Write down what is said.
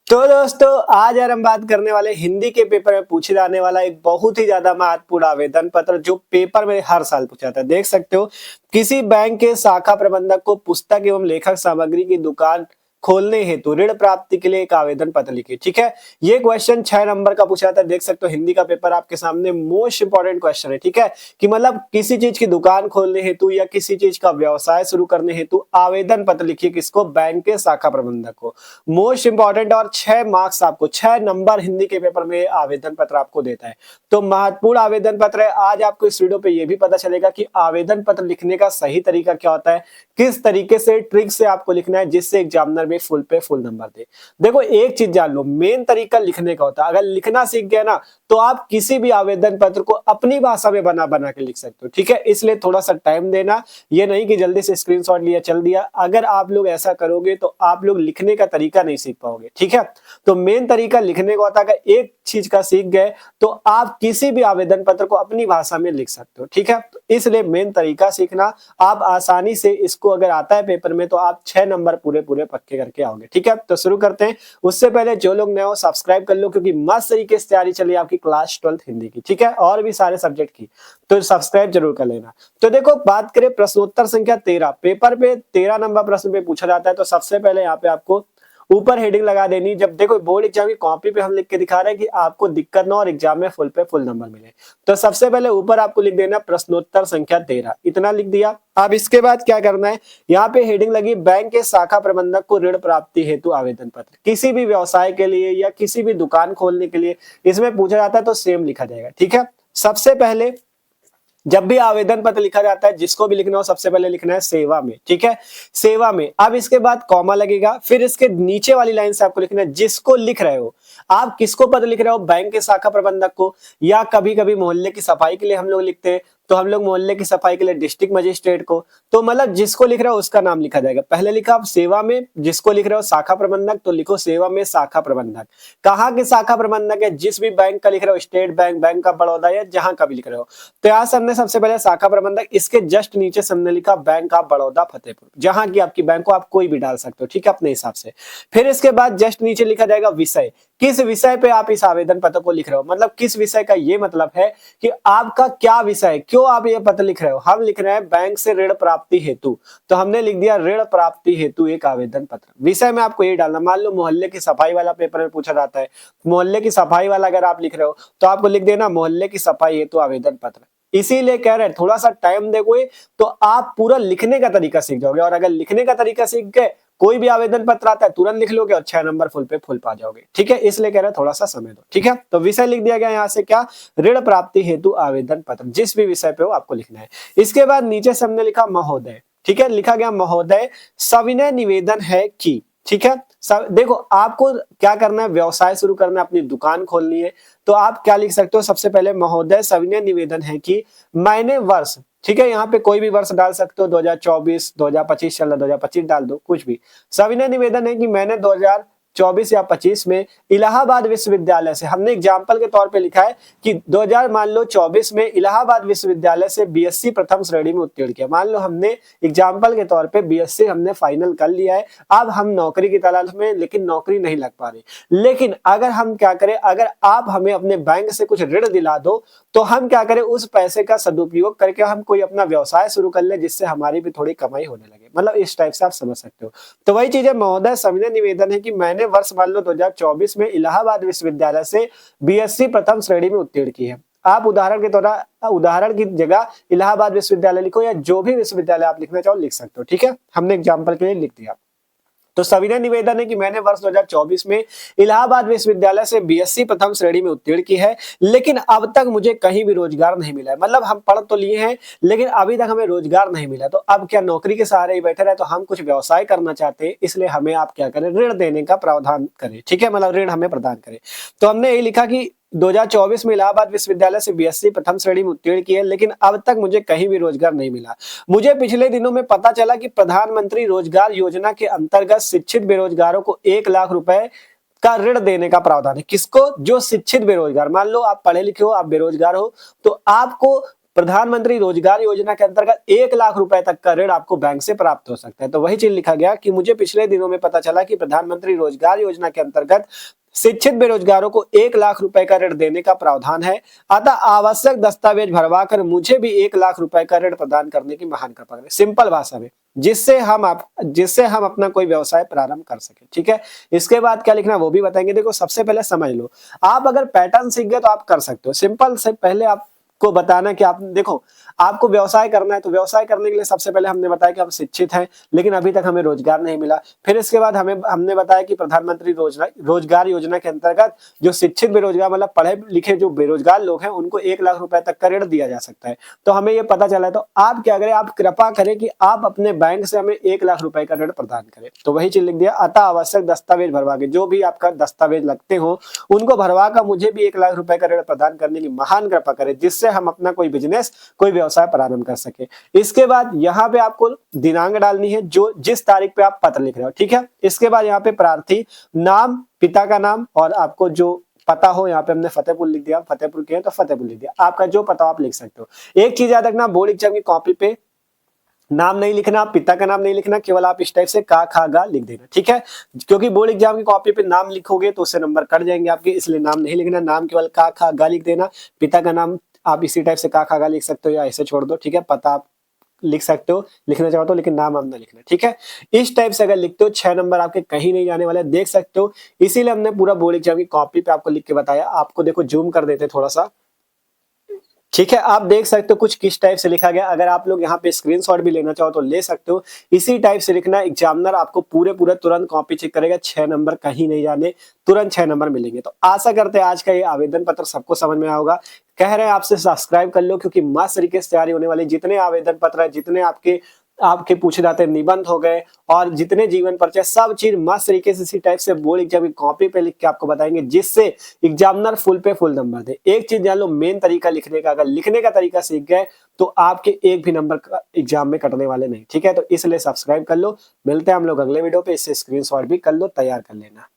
तो दोस्तों आज यार हम बात करने वाले हिंदी के पेपर में पूछे जाने वाला एक बहुत ही ज्यादा महत्वपूर्ण आवेदन पत्र जो पेपर में हर साल पूछा जाता है। देख सकते हो, किसी बैंक के शाखा प्रबंधक को पुस्तक एवं लेखक सामग्री की दुकान खोलने हेतु ऋण प्राप्ति के लिए एक आवेदन पत्र लिखिए। ठीक है, ये क्वेश्चन 6 नंबर का पूछा जाता है। देख सकते हो हिंदी का पेपर आपके सामने मोस्ट इंपॉर्टेंट क्वेश्चन है। ठीक है, कि मतलब किसी चीज की दुकान खोलने हेतु या किसी चीज का व्यवसाय शुरू करने हेतु आवेदन पत्र लिखिए। किसको? बैंक के शाखा प्रबंधक को। मोस्ट इंपॉर्टेंट और 6 मार्क्स आपको 6 नंबर हिंदी के पेपर में आवेदन पत्र आपको देता है। तो महत्वपूर्ण आवेदन पत्र है। आज आपको इस वीडियो पे ये भी पता चलेगा कि आवेदन पत्र लिखने का सही तरीका क्या होता है, किस तरीके से ट्रिक से आपको लिखना है जिससे एग्जामिनर में फुल पे फुल नंबर दे। देखो एक चीज जान लो, मेन तरीका लिखने का होता है। अगर लिखना सीख गए ना तो आप किसी भी आवेदन पत्र को अपनी भाषा में बना बना के लिख सकते हो। ठीक है, इसलिए थोड़ा सा टाइम देना, ये नहीं कि जल्दी से स्क्रीनशॉट लिया चल दिया। अगर आप लोग ऐसा करोगे तो आप लोग लिखने का तरीका नहीं सीख पाओगे। ठीक है, तो मेन तरीका लिखने का होता है। अगर एक चीज का सीख गए तो आप किसी भी आवेदन पत्र को अपनी भाषा में लिख सकते हो। ठीक है, तो इसलिए मेन तरीका सीखना, आप आसानी से इसको अगर आता है पेपर में तो आप 6 नंबर पूरे पूरे पक्के करके आओगे। ठीक है, तो शुरू करते हैं। उससे पहले जो लोग नए हो सब्सक्राइब कर लो, क्योंकि मस्त तरीके से तैयारी चली आपकी क्लास 12th हिंदी की। ठीक है, और भी सारे सब्जेक्ट की, तो सब्सक्राइब जरूर कर लेना। तो देखो बात करें प्रश्नोत्तर संख्या 13, पेपर पे 13 नंबर प्रश्न पे पूछा जाता है। तो सबसे पहले यहाँ पे आपको ऊपर हेडिंग लगा देनी। जब देखो बोर्ड एग्जाम की कॉपी पे हम लिख के दिखा रहे हैं कि आपको दिक्कत ना और एग्जाम में फुल पे फुल नंबर मिले, तो सबसे पहले ऊपर आपको लिख देना प्रश्नोत्तर संख्या 13, इतना लिख दिया। अब इसके बाद क्या करना है, यहाँ पे हेडिंग लगी बैंक के शाखा प्रबंधक को ऋण प्राप्ति हेतु आवेदन पत्र। किसी भी व्यवसाय के लिए या किसी भी दुकान खोलने के लिए इसमें पूछा जाता है तो सेम लिखा जाएगा। ठीक है, सबसे पहले जब भी आवेदन पत्र लिखा जाता है, जिसको भी लिखना हो सबसे पहले लिखना है सेवा में। ठीक है, सेवा में। अब इसके बाद कॉमा लगेगा, फिर इसके नीचे वाली लाइन से आपको लिखना है जिसको लिख रहे हो। आप किसको पत्र लिख रहे हो? बैंक के शाखा प्रबंधक को, या कभी कभी मोहल्ले की सफाई के लिए हम लोग लिखते हैं तो हम लोग मोहल्ले की सफाई के लिए डिस्ट्रिक्ट मजिस्ट्रेट को। तो मतलब जिसको लिख रहे हो उसका नाम लिखा जाएगा। पहले लिखा आप सेवा में, जिसको लिख रहे हो शाखा प्रबंधक तो लिखो सेवा में शाखा प्रबंधक। कहाँ के शाखा प्रबंधक है? जिस भी बैंक का लिख रहे हो, state bank, bank of Baroda, या जहां का भी लिख रहे हो। तो यहाँ हमने सबसे पहले शाखा प्रबंधक, इसके जस्ट नीचे हमने लिखा बैंक ऑफ बड़ौदा फतेहपुर, जहां की आपकी बैंक को आप कोई भी डाल सकते हो। ठीक है, अपने हिसाब से। फिर इसके बाद जस्ट नीचे लिखा जाएगा विषय, किस विषय पे आप इस आवेदन पत्र को लिख रहे हो। मतलब किस विषय का, ये मतलब है कि आपका क्या विषय है, क्यों आप ये पत्र लिख रहे हो। हम लिख रहे हैं बैंक से ऋण प्राप्ति हेतु, तो हमने लिख दिया ऋण प्राप्ति हेतु एक आवेदन पत्र। विषय में आपको ये डालना, मान लो मोहल्ले की सफाई वाला पेपर में पूछा जाता है, मोहल्ले की सफाई वाला अगर आप लिख रहे हो तो आपको लिख देना मोहल्ले की सफाई हेतु आवेदन पत्र। इसीलिए कह रहे हैं थोड़ा सा टाइम दोगे तो आप पूरा लिखने का तरीका सीख जाओगे। और अगर लिखने का तरीका सीख गए, कोई भी आवेदन पत्र आता है तुरंत लिख लोगे और 6 नंबर फुल पे फुल पा जाओगे। ठीक है, इसलिए कह रहे हैं थोड़ा सा समय दो। ठीक है, तो विषय लिख दिया गया यहाँ से क्या, ऋण प्राप्ति हेतु आवेदन पत्र, जिस भी विषय पे हो आपको लिखना है। इसके बाद नीचे से हमने लिखा महोदय। ठीक है, लिखा गया महोदय सविनय निवेदन है कि। ठीक है, सब देखो आपको क्या करना है, व्यवसाय शुरू करना है, अपनी दुकान खोलनी है, तो आप क्या लिख सकते हो, सबसे पहले महोदय सविनय निवेदन है कि मैंने वर्ष, ठीक है, यहाँ पे कोई भी वर्ष डाल सकते हो, 2024, 2025 चल रहा, 2025 डाल दो, कुछ भी। सविनय निवेदन है कि मैंने 2024 या 25 में इलाहाबाद विश्वविद्यालय से, हमने एग्जाम्पल के तौर पे लिखा है कि 2000 मान लो 24 में इलाहाबाद विश्वविद्यालय से बीएससी प्रथम श्रेणी में उत्तीर्ण किया। मान लो हमने एग्जाम्पल के तौर पे बीएससी हमने फाइनल कर लिया है, अब हम नौकरी की तलाश में, लेकिन नौकरी नहीं लग पा रही। लेकिन अगर हम क्या करें, अगर आप हमें अपने बैंक से कुछ ऋण दिला दो तो हम क्या करें, उस पैसे का सदुपयोग करके हम कोई अपना व्यवसाय शुरू कर ले, जिससे हमारी भी थोड़ी कमाई होने लगे। मतलब इस टाइप से आप समझ सकते हो। तो वही चीज है, महोदय सविनय निवेदन है कि मैंने वर्ष मान लो 2024 में इलाहाबाद विश्वविद्यालय से बीएससी प्रथम श्रेणी में उत्तीर्ण की है। आप उदाहरण की जगह इलाहाबाद विश्वविद्यालय लिखो, या जो भी विश्वविद्यालय आप लिखना चाहो लिख सकते हो। ठीक है, हमने एग्जाम्पल के लिए लिख दिया। तो सविनय निवेदन है कि मैंने वर्ष 2024 में इलाहाबाद विश्वविद्यालय से बीएससी प्रथम श्रेणी में उत्तीर्ण की है, लेकिन अब तक मुझे कहीं भी रोजगार नहीं मिला है। मतलब हम पढ़ तो लिए हैं लेकिन अभी तक हमें रोजगार नहीं मिला, तो अब क्या नौकरी के सहारे ही बैठे रहे, तो हम कुछ व्यवसाय करना चाहते हैं, इसलिए हमें आप क्या करें, ऋण देने का प्रावधान करें। ठीक है, मतलब ऋण हमें प्रदान करें। तो हमने यही लिखा कि 2024 में इलाहाबाद विश्वविद्यालय से बीएससी प्रथम श्रेणी में उत्तीर्ण की है, लेकिन अब तक मुझे कहीं भी रोजगार नहीं मिला। मुझे पिछले दिनों में पता चला कि प्रधानमंत्री रोजगार योजना के अंतर्गत शिक्षित बेरोजगारों को 1 लाख रुपए का ऋण देने का प्रावधान है। किसको? जो शिक्षित बेरोजगार, मान लो आप पढ़े लिखे हो, आप बेरोजगार हो, तो आपको प्रधानमंत्री रोजगार योजना के अंतर्गत 1 लाख रुपए तक का ऋण आपको बैंक से प्राप्त हो सकता है। तो वही चीज लिखा गया कि मुझे पिछले दिनों में पता चला कि प्रधानमंत्री रोजगार योजना के अंतर्गत शिक्षित बेरोजगारों को 1 लाख रुपए का ऋण देने का प्रावधान है, अतः आवश्यक दस्तावेज भरवाकर मुझे भी 1 लाख रुपए का ऋण प्रदान करने की महान कृपा करें। सिंपल भाषा में, जिससे हम अपना कोई व्यवसाय प्रारंभ कर सके। ठीक है, इसके बाद क्या लिखना वो भी बताएंगे। देखो सबसे पहले समझ लो, आप अगर पैटर्न सीख गए तो आप कर सकते हो। सिंपल से पहले आपको बताना कि आप देखो आपको व्यवसाय करना है, तो व्यवसाय करने के लिए सबसे पहले हमने बताया कि हम शिक्षित हैं लेकिन अभी तक हमें रोजगार नहीं मिला। फिर इसके बाद हमने बताया कि प्रधानमंत्री रोजगार योजना के अंतर्गत जो शिक्षित बेरोजगार मतलब पढ़े लिखे जो बेरोजगार लोग हैं उनको 1 लाख रुपए तक का ऋण दिया जा सकता है। तो हमें ये पता चला है, तो आप क्या करें, आप कृपा करें कि आप अपने बैंक से हमें 1 लाख रुपए का ऋण प्रदान करें। तो वही चीज लिख दिया, अतः आवश्यक दस्तावेज भरवा के, जो भी आपका दस्तावेज लगते हो उनको भरवा कर मुझे भी 1 लाख रुपए का ऋण प्रदान करने की महान कृपा करें, जिससे हम अपना कोई बिजनेस कोई व्यवसाय प्रारंभ कर सके। इसके बाद यहाँ पे आपको दिनांक डालनी है जो जिस तारीख पे आप पत्र लिख रहे हो। ठीक है, इसके बाद यहाँ पे प्रार्थी नाम, पिता का नाम और आपको जो पता हो, यहाँ पे हमने फतेहपुर लिख दिया, फतेहपुर के हैं तो फतेहपुर लिख दिया, आपका जो पता हो आप लिख सकते हो। एक चीज याद रखना, बोर्ड एग्जाम की कॉपी पे नाम नहीं लिखना, पिता का नाम नहीं लिखना, केवल आप इस टाइप से का खा गा लिख देना। ठीक है, क्योंकि बोर्ड एग्जाम की कॉपी पे नाम लिखोगे तो उससे नंबर कट जाएंगे आपके, इसलिए नाम नहीं लिखना, नाम केवल का खा गा लिख देना। पिता का नाम आप इसी टाइप से का खा गा लिख सकते हो या ऐसे छोड़ दो। ठीक है, पता आप लिख सकते हो, लिखना चाहो तो, लेकिन नाम आप ना लिखना। ठीक है, इस टाइप से अगर लिखते हो 6 नंबर आपके कहीं नहीं जाने वाले, देख सकते हो। इसीलिए हमने पूरा बोर्ड एग्जाम की कॉपी पे आपको लिख के बताया। आपको देखो जूम कर देते थोड़ा सा। ठीक है, आप देख सकते हो कुछ किस टाइप से लिखा गया। अगर आप लोग यहाँ पे स्क्रीनशॉट भी लेना चाहो तो ले सकते हो। इसी टाइप से लिखना, एग्जामिनर आपको पूरे तुरंत कॉपी चेक करेगा, 6 नंबर कहीं नहीं जाने, तुरंत 6 नंबर मिलेंगे। तो आशा करते हैं आज का ये आवेदन पत्र सबको समझ में आया होगा। कह रहे हैं आपसे सब्सक्राइब कर लो, क्योंकि मस्त तरीके से तैयारी होने वाली। जितने आवेदन पत्र है, जितने आपके पूछे जाते निबंध हो गए और जितने जीवन परिचय, सब चीज मस्त तरीके से इसी टाइप से बोर्ड एग्जाम की कॉपी पे लिख के आपको बताएंगे, जिससे एग्जामिनर फुल पे फुल नंबर दे। एक चीज जान लो, मेन तरीका लिखने का, अगर लिखने का तरीका सीख गए तो आपके एक भी नंबर एग्जाम में कटने वाले नहीं। ठीक है, तो इसलिए सब्सक्राइब कर लो। मिलते हैं हम लोग अगले वीडियो पे, इससे स्क्रीनशॉट भी कर लो, तैयार कर लेना।